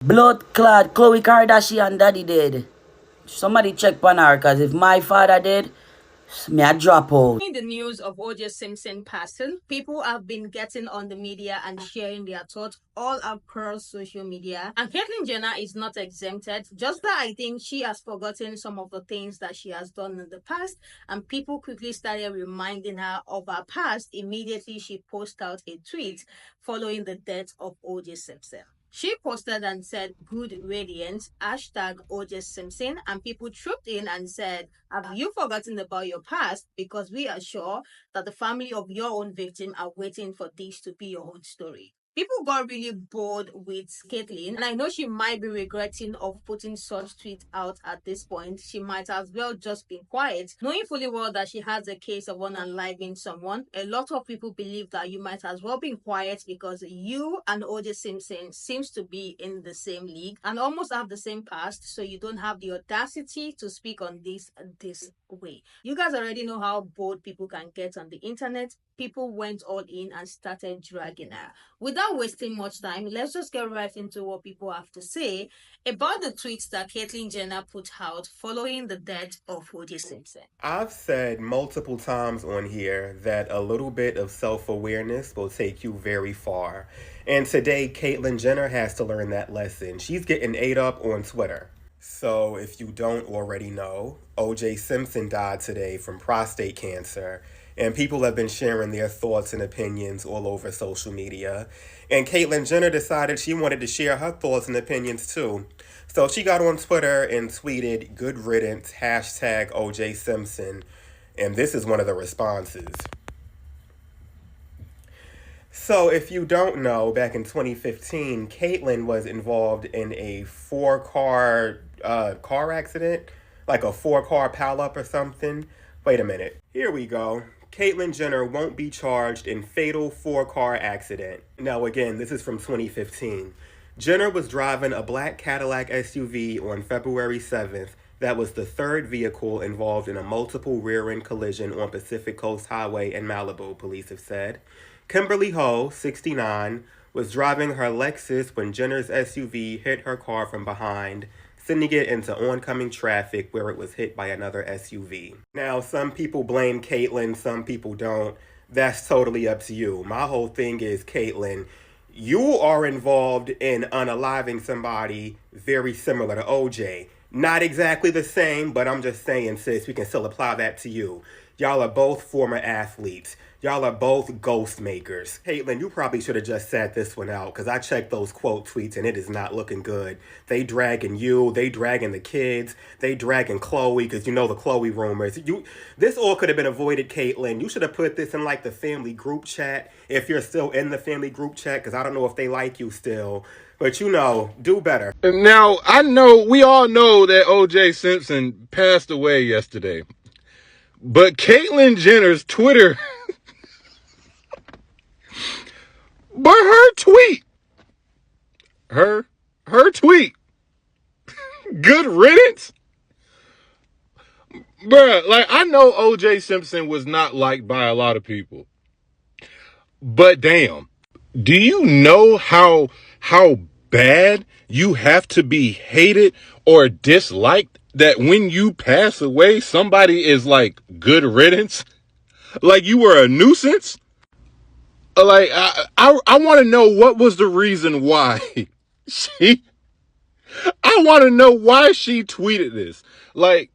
Blood clot, Khloe Kardashian daddy dead. Somebody check on her, cause if my father dead, me a drop out. In the news of O.J. Simpson passing, people have been getting on the media and sharing their thoughts all across social media. And Caitlyn Jenner is not exempted. Just that I think she has forgotten some of the things that she has done in the past, and people quickly started reminding her of her past immediately she posted out a tweet following the death of O.J. Simpson. She posted and said, "Good radiance, hashtag OJ Simpson," and people trooped in and said, "Have you forgotten about your past? Because we are sure that the family of your own victim are waiting for this to be your own story." People got really bored with Caitlyn, and I know she might be regretting of putting such tweets out at this point. She might as well just be quiet, knowing fully well that she has a case of unaliving someone. A lot of people believe that you might as well be quiet because you and OJ Simpson seems to be in the same league and almost have the same past, so you don't have the audacity to speak on this way. You guys already know how bold people can get on the internet. People went all in and started dragging her. Without wasting much time, let's just get right into what people have to say about the tweets that Caitlyn Jenner put out following the death of O.J. Simpson. I've said multiple times on here that a little bit of self-awareness will take you very far. And today, Caitlyn Jenner has to learn that lesson. She's getting ate up on Twitter. So if you don't already know, O.J. Simpson died today from prostate cancer. And people have been sharing their thoughts and opinions all over social media. And Caitlyn Jenner decided she wanted to share her thoughts and opinions too. So she got on Twitter and tweeted, "Good riddance, hashtag OJ Simpson." And this is one of the responses. So if you don't know, back in 2015, Caitlyn was involved in a four-car car accident, like a four-car pileup or something. Wait a minute. Here we go. Caitlyn Jenner won't be charged in fatal four-car accident. Now again, this is from 2015. Jenner was driving a black Cadillac SUV on February 7th. That was the third vehicle involved in a multiple rear-end collision on Pacific Coast Highway in Malibu, police have said. Kimberly Ho, 69, was driving her Lexus when Jenner's SUV hit her car from behind, sending it into oncoming traffic where it was hit by another SUV. Now, some people blame Caitlyn, some people don't. That's totally up to you. My whole thing is, Caitlyn, you are involved in unaliving somebody very similar to OJ. Not exactly the same, but I'm just saying, sis, we can still apply that to you. Y'all are both former athletes. Y'all are both ghost makers. Caitlyn, you probably should have just sat this one out, because I checked those quote tweets and it is not looking good. They dragging you, they dragging the kids, they dragging Khloe, because you know the Khloe rumors. This all could have been avoided, Caitlyn. You should have put this in like the family group chat, if you're still in the family group chat, because I don't know if they like you still. But you know, do better. Now, we all know that O.J. Simpson passed away yesterday. But Caitlyn Jenner's Twitter, but her tweet, her tweet, good riddance. Bruh, like, I know O.J. Simpson was not liked by a lot of people. But damn, do you know how bad you have to be hated or disliked that when you pass away, somebody is like, good riddance? Like you were a nuisance? Like, I want to know what was the reason why I want to know why she tweeted this. Like,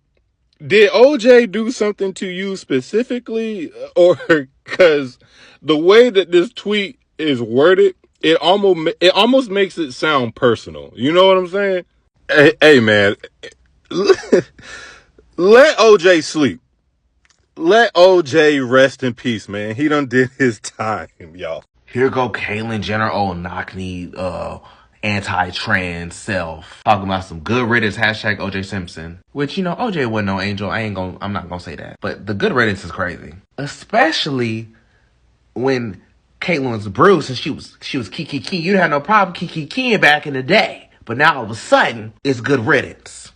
did OJ do something to you specifically? Or because the way that this tweet is worded, it almost makes it sound personal. You know what I'm saying? Hey man, let OJ sleep. Let OJ rest in peace, man. He done did his time, y'all. Here go Caitlyn Jenner, old knock-knee, anti-trans self. Talking about some good riddance, hashtag OJ Simpson. Which, you know, OJ wasn't no angel. I'm not gonna say that. But the good riddance is crazy. Especially when Caitlyn was Bruce and she was Kiki. You didn't have no problem Kiki back in the day. But now all of a sudden, it's good riddance.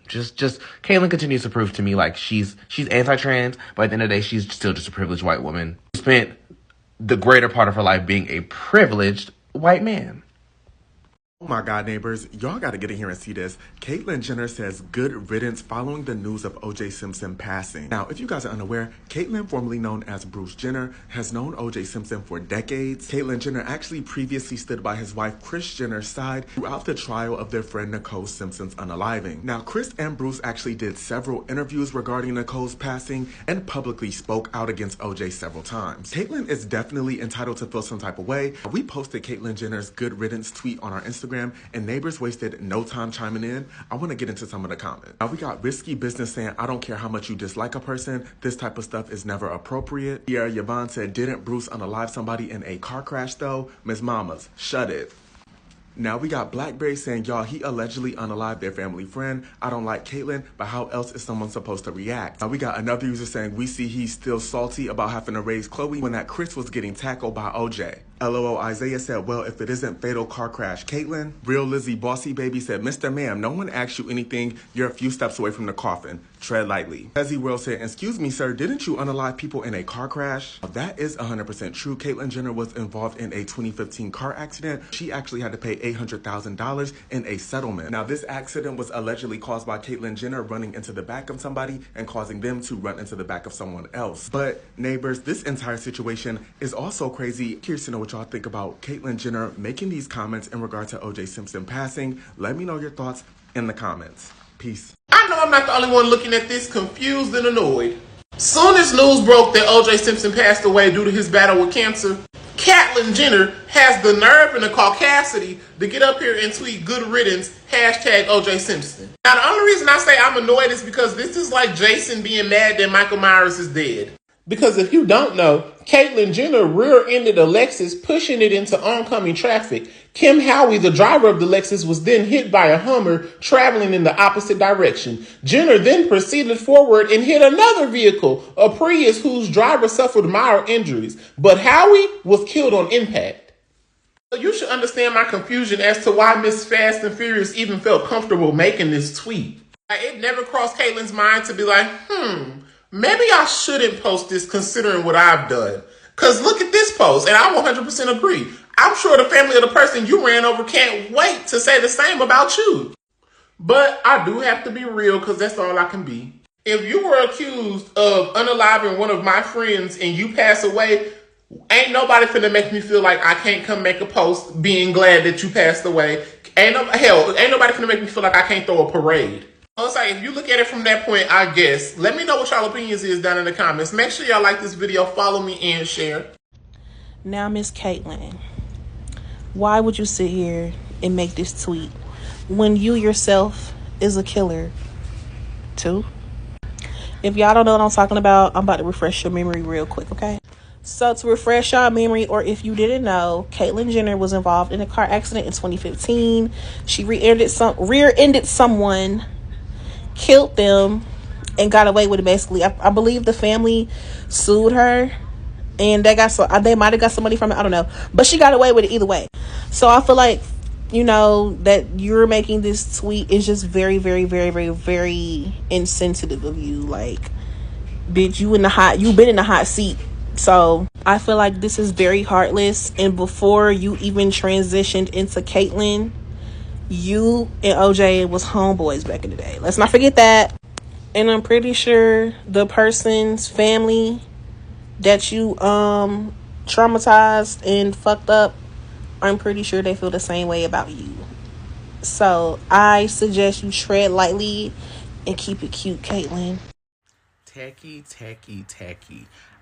Just Caitlyn continues to prove to me like she's anti-trans, but at the end of the day, she's still just a privileged white woman. Spent the greater part of her life being a privileged white man. Oh my God, neighbors, y'all gotta get in here and see this. Caitlyn Jenner says good riddance following the news of O.J. Simpson passing. Now, if you guys are unaware, Caitlyn, formerly known as Bruce Jenner, has known O.J. Simpson for decades. Caitlyn Jenner actually previously stood by his wife Kris Jenner's side throughout the trial of their friend Nicole Simpson's unaliving. Now, Kris and Bruce actually did several interviews regarding Nicole's passing and publicly spoke out against O.J. several times. Caitlyn is definitely entitled to feel some type of way. We posted Caitlyn Jenner's good riddance tweet on our Instagram, and neighbors wasted no time chiming in. I want to get into some of the comments. Now we got Risky Business saying, I don't care how much you dislike a person, this type of stuff is never appropriate. Pierre Yvonne said, didn't Bruce unalive somebody in a car crash though? Ms. Mamas, shut it. Now we got Blackberry saying, y'all, he allegedly unalived their family friend. I don't like Caitlyn, but how else is someone supposed to react? Now we got another user saying, we see he's still salty about having to raise Chloe when that Kris was getting tackled by OJ. LOL Isaiah said, well, if it isn't fatal car crash, Caitlyn. Real Lizzie Bossy Baby said, Mr. Ma'am, no one asked you anything. You're a few steps away from the coffin. Tread lightly. Hezzy World said, excuse me, sir, didn't you unalive people in a car crash? Now, that is 100% true. Caitlyn Jenner was involved in a 2015 car accident. She actually had to pay $800,000 in a settlement. Now, this accident was allegedly caused by Caitlyn Jenner running into the back of somebody and causing them to run into the back of someone else. But neighbors, this entire situation is also crazy. Curious to know what y'all think about Caitlyn Jenner making these comments in regard to O.J. Simpson passing. Let me know your thoughts in the comments. Peace. I know I'm not the only one looking at this confused and annoyed. Soon as news broke that O.J. Simpson passed away due to his battle with cancer, Caitlyn Jenner has the nerve and the caucasity to get up here and tweet good riddance, hashtag O.J. Simpson. Now the only reason I say I'm annoyed is because this is like Jason being mad that Michael Myers is dead. Because if you don't know, Caitlyn Jenner rear-ended a Lexus, pushing it into oncoming traffic. Kim Howie, the driver of the Lexus, was then hit by a Hummer traveling in the opposite direction. Jenner then proceeded forward and hit another vehicle, a Prius, whose driver suffered mild injuries. But Howie was killed on impact. So you should understand my confusion as to why Miss Fast and Furious even felt comfortable making this tweet. It never crossed Caitlyn's mind to be like, maybe I shouldn't post this considering what I've done. Because look at this post, and I 100% agree. I'm sure the family of the person you ran over can't wait to say the same about you. But I do have to be real because that's all I can be. If you were accused of unaliving one of my friends and you pass away, ain't nobody finna make me feel like I can't come make a post being glad that you passed away. Ain't nobody finna make me feel like I can't throw a parade. It's like, if you look at it from that point, I guess. Let me know what y'all opinions is down in the comments. Make sure y'all like this video, follow me, and share. Now, Miss Caitlyn, why would you sit here and make this tweet when you yourself is a killer too? If y'all don't know what I'm talking about, I'm about to refresh your memory real quick, okay? So to refresh y'all memory, or if you didn't know, Caitlyn Jenner was involved in a car accident in 2015. She rear-ended someone, killed them, and got away with it. Basically, I believe the family sued her, and they might have got some money from it. I don't know, but she got away with it either way. So I feel like, that you're making this tweet is just very, very, very, very, very insensitive of you. Like, bitch, you've been in the hot seat. So I feel like this is very heartless. And before you even transitioned into Caitlyn, you and OJ was homeboys back in the day. Let's not forget that. And I'm pretty sure the person's family that you traumatized and fucked up, I'm pretty sure they feel the same way about you. So I suggest you tread lightly and keep it cute, Caitlyn. Tacky.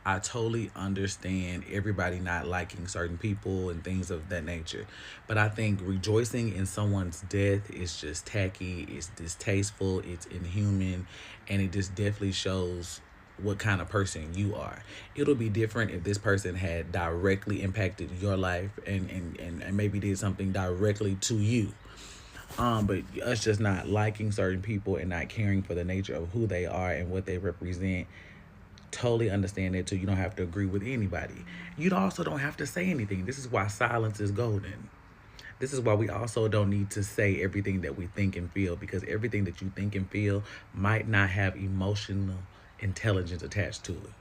I totally understand everybody not liking certain people and things of that nature. But I think rejoicing in someone's death is just tacky, it's distasteful, it's inhuman, and it just definitely shows what kind of person you are. It'll be different if this person had directly impacted your life and maybe did something directly to you. But us just not liking certain people and not caring for the nature of who they are and what they represent, totally understand that too. You don't have to agree with anybody. You also don't have to say anything. This is why silence is golden. This is why we also don't need to say everything that we think and feel, because everything that you think and feel might not have emotional intelligence attached to it.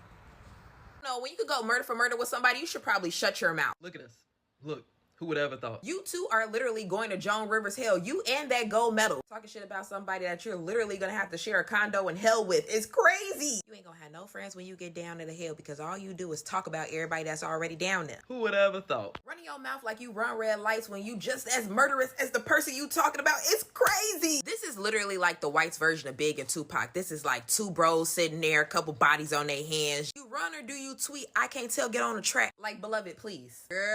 No, when you could go murder for murder with somebody, you should probably shut your mouth. Look at us. Look, Who would ever thought? You two are literally going to Joan Rivers hell. You and that gold medal. Talking shit about somebody that you're literally gonna have to share a condo in hell with. It's crazy. You ain't gonna have no friends when you get down to the hell because all you do is talk about everybody that's already down there. Who would ever thought? Running your mouth like you run red lights when you just as murderous as the person you talking about. It's crazy. This is literally like the whites version of Big and Tupac. This is like two bros sitting there, a couple bodies on their hands. You run or do you tweet? I can't tell. Get on the track. Like, beloved, please. Girl.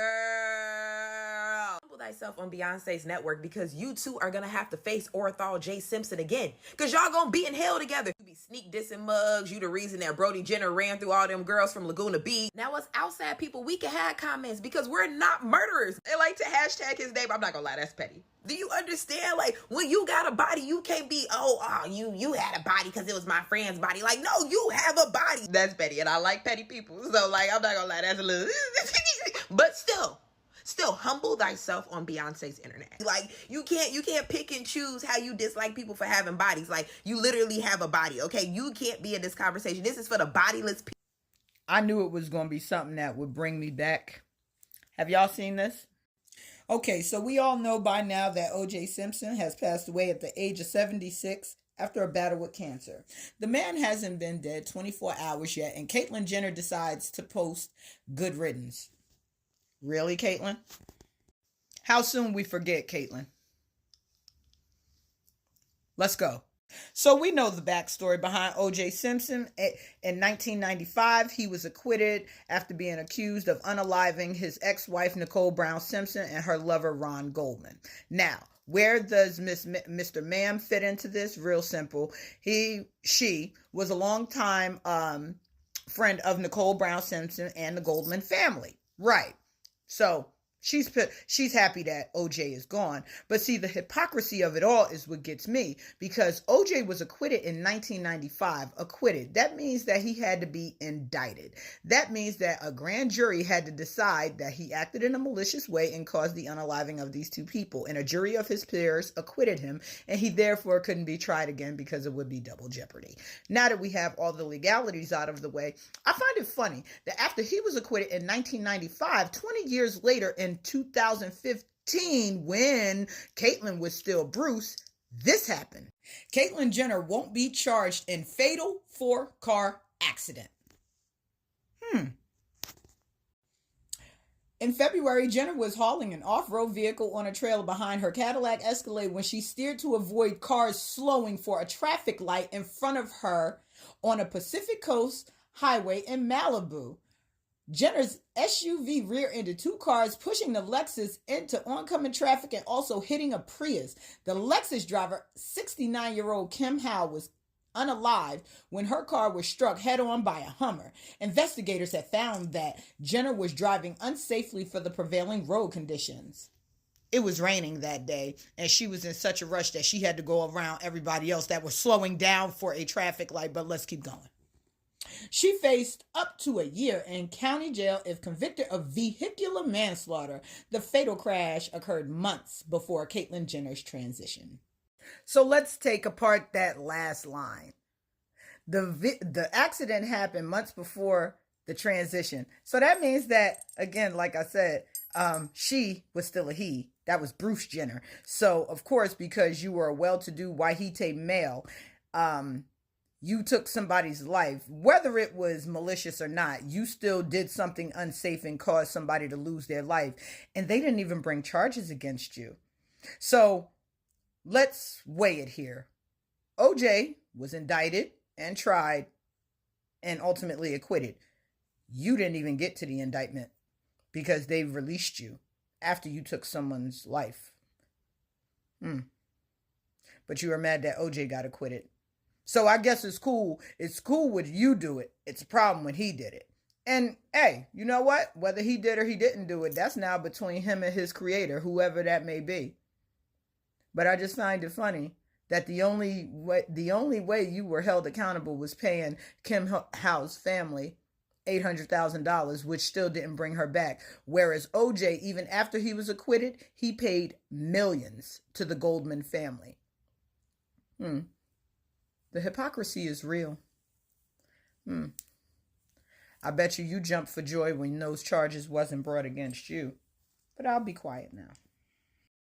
Humble thyself on Beyonce's network because you two are gonna have to face Orthol J. Simpson again. Cause y'all gonna be in hell together. You be sneak dissing mugs. You the reason that Brody Jenner ran through all them girls from Laguna Beach. Now us outside people, we can have comments because we're not murderers. They like to hashtag his name. I'm not gonna lie, that's petty. Do you understand? Like, when you got a body, you can't be, you had a body because it was my friend's body. Like, no, you have a body. That's petty, and I like petty people. So, like, I'm not gonna lie, that's a little... But still humble thyself on Beyonce's internet. Like, you can't pick and choose how you dislike people for having bodies. Like, you literally have a body, okay? You can't be in this conversation. This is for the bodiless people. I knew it was going to be something that would bring me back. Have y'all seen this? Okay, so we all know by now that O.J. Simpson has passed away at the age of 76 after a battle with cancer. The man hasn't been dead 24 hours yet, and Caitlyn Jenner decides to post good riddance. Really, Caitlyn? How soon we forget, Caitlyn? Let's go. So we know the backstory behind O.J. Simpson. In 1995, he was acquitted after being accused of unaliving his ex-wife, Nicole Brown Simpson, and her lover, Ron Goldman. Now, where does Mr. Ma'am fit into this? Real simple. She was a longtime friend of Nicole Brown Simpson and the Goldman family. Right. So she's happy that OJ is gone. But see, the hypocrisy of it all is what gets me, because OJ was acquitted in 1995. Acquitted. That means that he had to be indicted. That means that a grand jury had to decide that he acted in a malicious way and caused the unaliving of these two people. And a jury of his peers acquitted him, and he therefore couldn't be tried again because it would be double jeopardy. Now that we have all the legalities out of the way, I find it funny that after he was acquitted in 1995, 20 years later in 2015, when Caitlyn was still Bruce, this happened. Caitlyn Jenner won't be charged in fatal 4-car accident. In February, Jenner was hauling an off-road vehicle on a trailer behind her Cadillac Escalade when she steered to avoid cars slowing for a traffic light in front of her on a Pacific Coast highway in Malibu. Jenner's SUV rear-ended two cars, pushing the Lexus into oncoming traffic and also hitting a Prius. The Lexus driver, 69-year-old Kim Howe, was unalived when her car was struck head-on by a Hummer. Investigators have found that Jenner was driving unsafely for the prevailing road conditions. It was raining that day, and she was in such a rush that she had to go around everybody else that was slowing down for a traffic light, but let's keep going. She faced up to a year in county jail if convicted of vehicular manslaughter. The fatal crash occurred months before Caitlyn Jenner's transition. So let's take apart that last line. The accident happened months before the transition. So that means that, again, like I said, she was still a he. That was Bruce Jenner. So, of course, because you were a well-to-do Wahite male, you took somebody's life, whether it was malicious or not, you still did something unsafe and caused somebody to lose their life. And they didn't even bring charges against you. So let's weigh it here. OJ was indicted and tried and ultimately acquitted. You didn't even get to the indictment because they released you after you took someone's life. But you were mad that OJ got acquitted. So I guess it's cool. It's cool when you do it. It's a problem when he did it. And hey, you know what? Whether he did or he didn't do it, that's now between him and his creator, whoever that may be. But I just find it funny that the only way you were held accountable was paying Kim Howe's family $800,000, which still didn't bring her back. Whereas OJ, even after he was acquitted, he paid millions to the Goldman family. The hypocrisy is real. I bet you jumped for joy when those charges wasn't brought against you. But I'll be quiet now.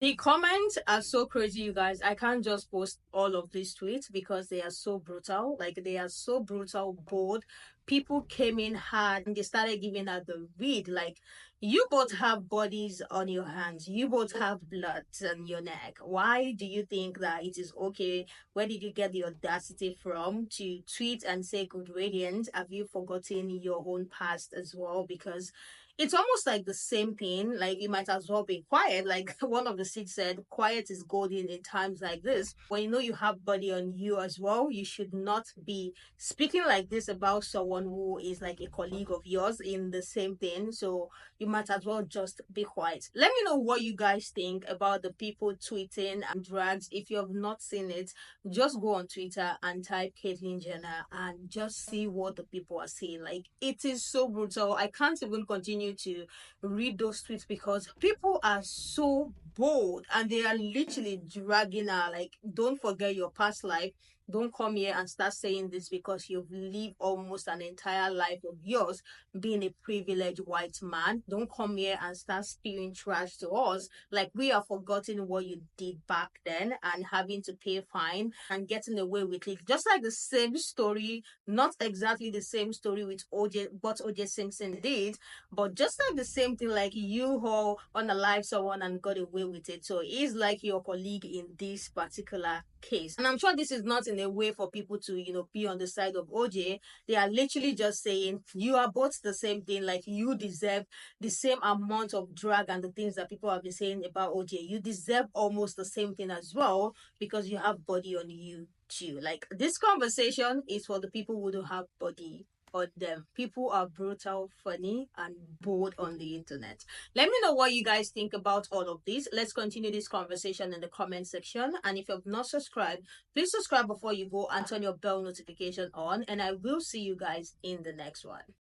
The comments are so crazy, you guys. I can't just post all of these tweets because they are so brutal. Like, they are so brutal, bold. People came in hard and they started giving her the read. Like, you both have bodies on your hands. You both have blood on your neck. Why do you think that it is okay? Where did you get the audacity from to tweet and say good radiant? Have you forgotten your own past as well? Because it's almost like the same thing. Like, you might as well be quiet. Like one of the seeds said, quiet is golden in times like this. When you know you have body on you as well, you should not be speaking like this about someone who is like a colleague of yours in the same thing. So you might as well just be quiet. Let me know what you guys think about the people tweeting and drags. If you have not seen it, just go on Twitter and type Caitlyn Jenner and just see what the people are saying. Like, it is so brutal. I can't even continue to read those tweets because people are so bold and they are literally dragging her. Like, don't forget your past life. Don't come here and start saying this because you've lived almost an entire life of yours being a privileged white man. Don't come here and start spewing trash to us like we have forgotten what you did back then and having to pay fine and getting away with it. Just like the same story, not exactly the same story with what OJ Simpson did, but just like the same thing, like you all unalive someone and got away with it. So he's like your colleague in this particular case. And I'm sure this is not in a way for people to, be on the side of OJ. They are literally just saying you are both the same thing. Like, you deserve the same amount of drag and the things that people have been saying about OJ. You deserve almost the same thing as well because you have body on you too. Like, this conversation is for the people who don't have body on them. People are brutal, funny, and bold on the internet. Let me know what you guys think about all of this. Let's continue this conversation in the comment section. And if you have not subscribed, please subscribe before you go and turn your bell notification on. And I will see you guys in the next one.